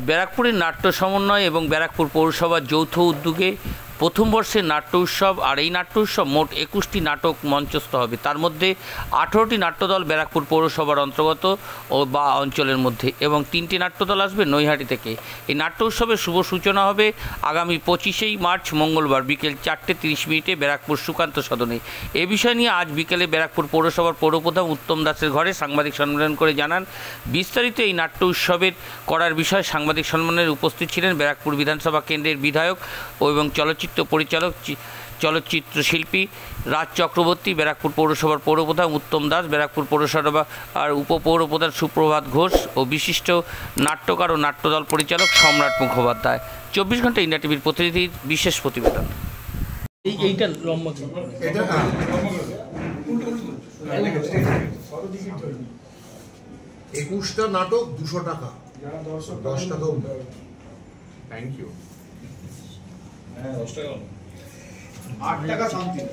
ব্যারাকপুরের নাট্য সমন্বয় এবং ব্যারাকপুর পৌরসভার যৌথ উদ্যোগে প্রথম বর্ষের নাট্য উৎসব। আর এই নাট্য উৎসব মোট 21টি নাটক মঞ্চস্থ হবে, তার মধ্যে 18টি নাট্যদল ব্যারাকপুর পৌরসভার অন্তর্গত ও বা অঞ্চলের মধ্যে এবং 3টি নাট্যদল আসবে নৈহাটি থেকে। এই নাট্য উৎসবের শুভ সূচনা হবে আগামী 25 মার্চ মঙ্গলবার বিকেল 4:30 ব্যারাকপুর সুকান্ত সদনে। এ বিষয় নিয়ে আজ বিকেলে ব্যারাকপুর পৌরসভার পৌরপ্রধান উত্তম দাসের ঘরে সাংবাদিক সম্মেলন করে জানান বিস্তারিত। এই নাট্য উৎসবের করার বিষয়ে সাংবাদিক সম্মেলনে উপস্থিত ছিলেন ব্যারাকপুর বিধানসভা কেন্দ্রের বিধায়ক এবং চলচ্চিত্র পরিচালক চলচ্চিত্র শিল্পী রাজ চক্রবর্তী, ব্যারাকপুর পৌরসভার পৌরপ্রধান উত্তম দাস, ব্যারাকপুর পৌরসভা আর উপপৌরপ্রধান সুপ্রভাত ঘোষ ও বিশিষ্ট নাট্যকার ও নাট্যদল পরিচালক সম্রাট মুখোপাধ্যায়। 24 ঘন্টা ইন্ডিয়া টিভির প্রতিনিধির বিশেষ প্রতিবেদন। এইটা লম্বা 21টা নাটক 200 টাকা, 10 টাকা। Thank you. 10 টাকা 8 টাকা সামথিং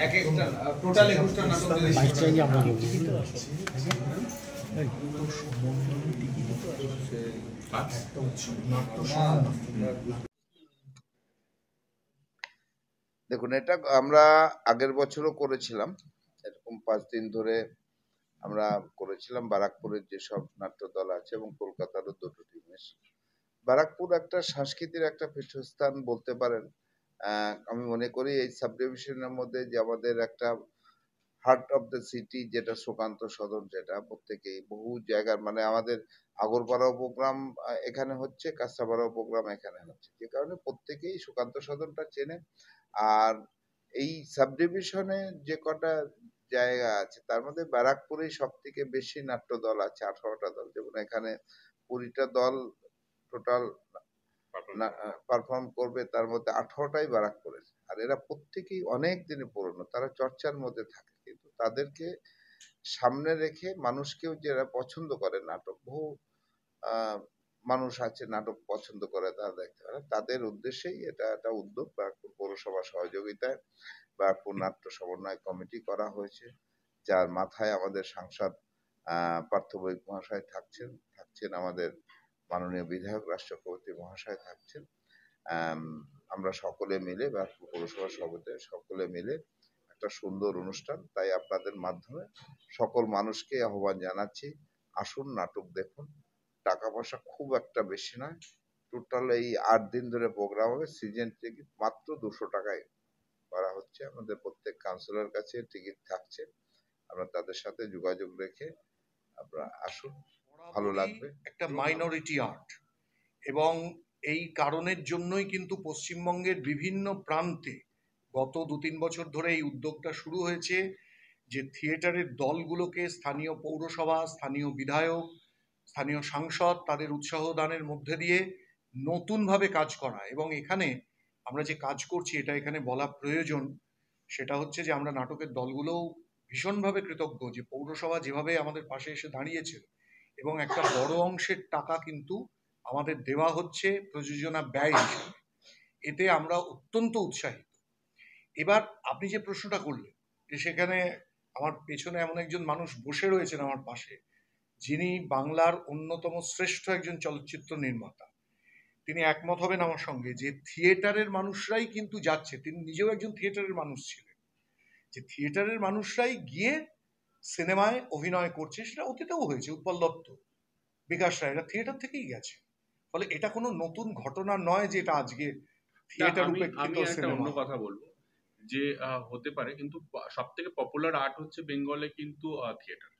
এক একটা টোটাল 21টা নাটক দেখুন, এটা আমরা আগের বছরও করেছিলাম, এরকম 5 দিন ধরে আমরা করেছিলাম। ব্যারাকপুরের যেসব নাট্যদল আছে এবং কলকাতারও 2টো টিম এসে, ব্যারাকপুর একটা সংস্কৃতির একটা পীঠস্থান বলতে পারেন। আমি মনে করি এই সাব ডিভিশনের মধ্যে যে আমাদের একটা হার্ট অফ দ্য সিটি যেটা সুকান্ত সদন, যেটা প্রত্যেকেই বহু জায়গার মানে আমাদের আগরপাড়াও প্রোগ্রাম এখানে হচ্ছে, কাঁচরাপাড়াও প্রোগ্রাম এখানে হচ্ছে, যে কারণে প্রত্যেকেই সুকান্ত সদনটা চেনে। আর এই সাব ডিভিশনে যে কটা জায়গা আছে তার মধ্যে ব্যারাকপুরেই সব থেকে বেশি নাট্য দল আছে, 18টা দল। যেমন এখানে 20টা দল টোটাল পারফর্ম করবে, তার মধ্যে 18টাই ব্যারাকপুরের। আর এরা প্রত্যেকেই অনেক দিনে পুরনো, তারা চর্চার মধ্যে থাকে, কিন্তু তাদেরকে সামনে রেখে মানুষকেও যারা পছন্দ করে নাটক, বহু মানুষ আছে নাটক পছন্দ করে, তারা দেখতে পারে, তাদের উদ্দেশ্যেই এটা একটা উদ্যোগ। ব্যারাকপুর পৌরসভার সহযোগিতায় ব্যারাকপুর নাট্য সমন্বয় কমিটি করা হয়েছে, যার মাথায় আমাদের সাংসদ পার্থ বৈদ মহাশয় থাকছেন আমাদের মাননীয় বিধায়ক রাজ চক্রবর্তী মহাশয় থাকছেন। আমরা সকলে মিলে ব্যারাকপুর পৌরসভার সভাপতি সকলে মিলে একটা সুন্দর অনুষ্ঠান, তাই আপনাদের মাধ্যমে সকল মানুষকে আহ্বান জানাচ্ছি, আসুন নাটক দেখুন। টাকা পয়সা খুব একটা বেশি নয়, টোটাল এই 8 দিন ধরে প্রোগ্রাম হবে। সিজন টিকিট মাত্র 200 টাকায় করা হচ্ছে। আমাদের প্রত্যেক কাউন্সিলর কাছে টিকিট থাকছে, আমরা তাদের সাথে যোগাযোগ রেখে আপনারা আসুন, ভালো লাগবে। একটা মাইনরিটি আর্ট, এবং এই কারণের জন্যই কিন্তু পশ্চিমবঙ্গের বিভিন্ন প্রান্তে গত 2-3 বছর ধরে এই উদ্যোগটা শুরু হয়েছে, যে থিয়েটারের দলগুলোকে স্থানীয় পৌরসভা, স্থানীয় বিধায়ক, স্থানীয় সাংসদ তাদের উৎসাহ দানের মধ্যে দিয়ে নতুনভাবে কাজ করা। এবং এখানে আমরা যে কাজ করছি এটা এখানে বলা প্রয়োজন, সেটা হচ্ছে যে আমরা নাটকের দলগুলোও ভীষণভাবে কৃতজ্ঞ যে পৌরসভা যেভাবে আমাদের পাশে এসে দাঁড়িয়েছে, এবং একটা বড় অংশের টাকা কিন্তু আমাদের দেওয়া হচ্ছে প্রযোজনা ব্যয় হিসেবে। এতে আমরা অত্যন্ত উৎসাহিত। এবার আপনি যে প্রশ্নটা করলেন, যে সেখানে আমার পেছনে এমন একজন মানুষ বসে রয়েছেন আমার পাশে, যিনি বাংলার অন্যতম শ্রেষ্ঠ একজন চলচ্চিত্র নির্মাতা, তিনি একমত হবেন আমার সঙ্গে যে থিয়েটারের মানুষরাই কিন্তু যাচ্ছে, তিনি নিজেও একজন থিয়েটারের মানুষ ছিলেন, যে থিয়েটারের মানুষরাই গিয়ে সিনেমায় অভিনয় করছে। সেটা অতীতেও হয়েছে, উৎপল দত্ত, বিকাশ রায়, এরা থিয়েটার থেকেই গেছে। ফলে এটা কোনো নতুন ঘটনা নয় যে এটা আজকে থিয়েটার উপেক্ষিত সিনেমা। অন্য কথা বলবো যে হতে পারে, কিন্তু সব থেকে পপুলার আর্ট হচ্ছে বেঙ্গলে কিন্তু থিয়েটার।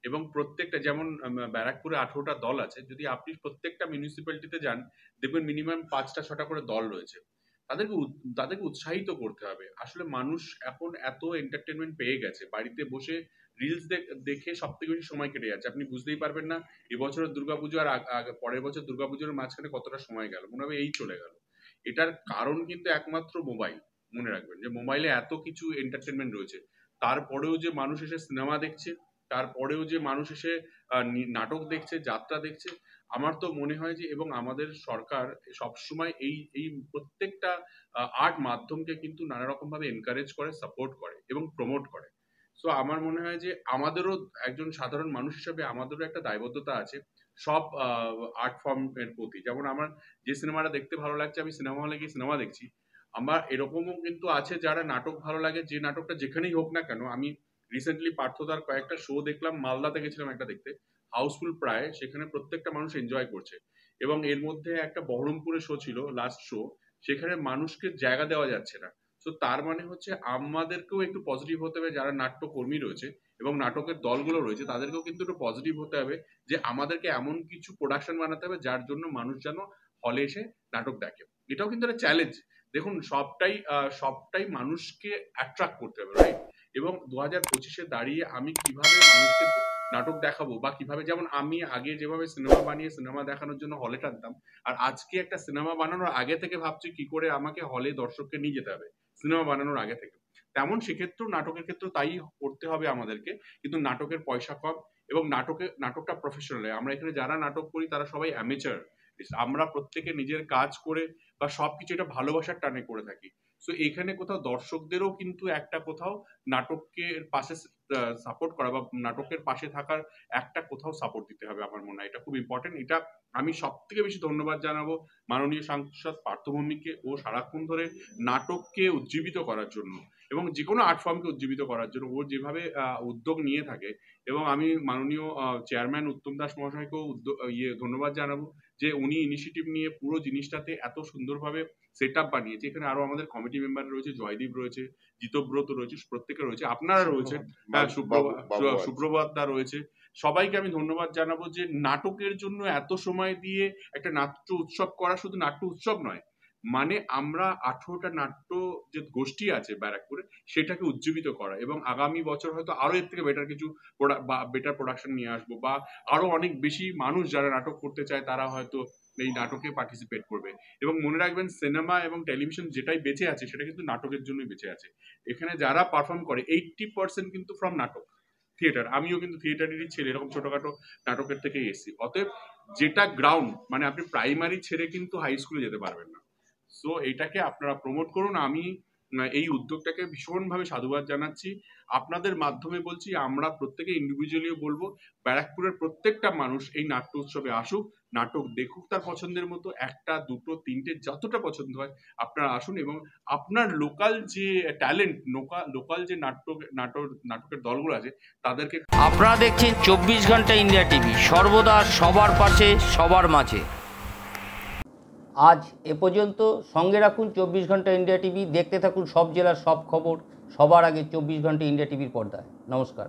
এবং প্রত্যেকটা, যেমন ব্যারাকপুরে 18টা দল আছে, যদি আপনি প্রত্যেকটা মিউনিসিপ্যালিটিতে যান দেখবেন মিনিমাম 5টা-6টা করে দল রয়েছে। তাদেরকে উৎসাহিত করতে হবে। আসলে মানুষ এখন এত এন্টারটেনমেন্ট পেয়ে গেছে, বাড়িতে বসে রিলস দেখে সব থেকে বেশি সময় কেটে যাচ্ছে। আপনি বুঝতেই পারবেন না এবছরের দুর্গাপুজো আর পরের বছর দুর্গাপুজোর মাঝখানে কতটা সময় গেল, মনে হবে এই চলে গেল। এটার কারণ কিন্তু একমাত্র মোবাইল। মনে রাখবেন যে মোবাইলে এত কিছু এন্টারটেনমেন্ট রয়েছে, তারপরেও যে মানুষ এসে সিনেমা দেখছে, তারপরেও যে মানুষ এসে নাটক দেখছে, যাত্রা দেখছে। আমার তো মনে হয় যে, এবং আমাদের সরকার সবসময় এই প্রত্যেকটা আর্ট মাধ্যমকে কিন্তু নানা রকম ভাবে এনকারেজ করে, সাপোর্ট করে এবং প্রমোট করে। সো আমার মনে হয় যে আমাদেরও একজন সাধারণ মানুষ হিসেবে আমাদেরও একটা দায়বদ্ধতা আছে সব আর্ট ফর্ম এর প্রতি। যেমন আমার যে সিনেমাটা দেখতে ভালো লাগছে, আমি সিনেমা হলে গিয়ে সিনেমা দেখছি। আমার এরকমও কিন্তু আছে যারা নাটক ভালো লাগে, যে নাটকটা যেখানেই হোক না কেন। আমি রিসেন্টলি পার্থদার কয়েকটা শো দেখলাম, মালদাতে গেছিলাম একটা দেখতে, হাউসফুল প্রায়, সেখানে প্রত্যেকটা মানুষ এনজয় করছে। এবং এর মধ্যে একটা বহরমপুরে শো ছিল, লাস্ট শো, সেখানে মানুষকে জায়গা দেওয়া যাচ্ছে না। তো তার মানে হচ্ছে আমাদেরকেও একটু পজিটিভ হতে হবে, যারা নাট্যকর্মী রয়েছে এবং নাটকের দলগুলো রয়েছে তাদেরকেও কিন্তু একটু পজিটিভ হতে হবে, যে আমাদেরকে এমন কিছু প্রোডাকশন বানাতে হবে যার জন্য মানুষ যেন হলে এসে নাটক দেখে। এটাও কিন্তু একটা চ্যালেঞ্জ। দেখুন, সবটাই মানুষকে অ্যাট্রাক্ট করতে হবে, রাইট? এবং 2025-এ দাঁড়িয়ে আমি কিভাবে মানুষকে নাটক দেখাবো, বা কিভাবে, যেমন আমি আগে যেভাবে সিনেমা বানিয়ে সিনেমা দেখানোর জন্য হলে টানতাম, আর আজকে একটা সিনেমা বানানোর আগে থেকে ভাবছি কি করে আমাকে হলে দর্শককে নিয়ে যেতে হবে সিনেমা বানানোর আগে থেকে। তেমন সেক্ষেত্রেও নাটকের ক্ষেত্রেও তাই করতে হবে আমাদেরকে, কিন্তু নাটকের পয়সা কম এবং নাটকটা প্রফেশনাল। আমরা এখানে যারা নাটক করি তারা সবাই অ্যামেচার। আমরা প্রত্যেকে নিজের কাজ করে বা সবকিছু এটা ভালোবাসার টানে করে থাকি। সো এখানে কোথাও দর্শকদেরও কিন্তু একটা কোথাও নাটকের পাশে সাপোর্ট করা বা নাটকের পাশে থাকার একটা কোথাও সাপোর্ট দিতে হবে। আমার মনে হয় এটা খুব ইম্পর্টেন্ট। এটা আমি সব থেকে বেশি ধন্যবাদ জানাবো মাননীয় সাংসদ পার্থ ভৌমিককে, ও সারাক্ষণ ধরে নাটককে উজ্জীবিত করার জন্য এবং যে কোনো আর্ট ফর্মকে উজ্জীবিত করার জন্য ও যেভাবে উদ্যোগ নিয়ে থাকে। এবং আমি মাননীয় চেয়ারম্যান উত্তম দাস মহাশয়কেও ধন্যবাদ জানাবো, যে উনি ইনিশিয়েটিভ নিয়ে পুরো জিনিসটাতে এত সুন্দরভাবে সেট আপ বানিয়েছে। এখানে আরো আমাদের কমিটি মেম্বার রয়েছে, জয়দীপ রয়েছে, জিতব্রত রয়েছে, প্রত্যেকে রয়েছে, আপনারা রয়েছেন, সুপ্রভাত দা রয়েছে। সবাইকে আমি ধন্যবাদ জানাবো যে নাটকের জন্য এত সময় দিয়ে একটা নাট্য উৎসব করা। শুধু নাট্য উৎসব নয়, মানে আমরা 18টা নাট্য যে গোষ্ঠী আছে ব্যারাকপুরে সেটাকে উজ্জীবিত করা, এবং আগামী বছর হয়তো আরো এর থেকে বেটার কিছু বেটার প্রোডাকশন নিয়ে আসবো, বা আরো অনেক বেশি মানুষ যারা নাটক করতে চায় তারা হয়তো এই নাটকে পার্টিসিপেট করবে। এবং মনে রাখবেন, সিনেমা এবং টেলিভিশন যেটাই বেঁচে আছে সেটা কিন্তু নাটকের জন্যই বেঁচে আছে। এখানে যারা পারফর্ম করে 80% কিন্তু ফ্রম নাটক, থিয়েটার। আমিও কিন্তু থিয়েটারেরই ছেলে, এরকম ছোটখাটো নাটকের থেকেই এসেছি। অতএব যেটা গ্রাউন্ড, মানে আপনি প্রাইমারি ছেড়ে কিন্তু হাই স্কুলে যেতে পারবেন না। সো এটাকে আপনারা প্রমোট করুন। আমি এই উদ্যোগটাকে ভীষণভাবে সাধুবাদ জানাচ্ছি। আপনাদের মাধ্যমে বলছি, আমরা প্রত্যেকে ইন্ডিভিজুয়ালিও বলবো, ব্যারাকপুরের প্রত্যেকটা মানুষ এই নাট্য উৎসবে আসুক, নাটক দেখুক তার পছন্দের মতো, একটা দুটো তিনটে যতটা পছন্দ হয় আপনারা আসুন, এবং আপনার লোকাল যে ট্যালেন্ট, লোকাল যে নাটকের দলগুলো আছে তাদেরকে। আপনারা দেখছেন 24 ঘন্টা ইন্ডিয়া টিভি, সর্বদা সবার পাশে সবার মাঝে। আজ এ পর্যন্ত। সঙ্গে রাখুন 24 ঘন্টা ইন্ডিয়া টিভি। দেখতে থাকুন সব জেলার সব খবর সবার আগে 24 ঘন্টা ইন্ডিয়া টিভির পর্দায়। নমস্কার।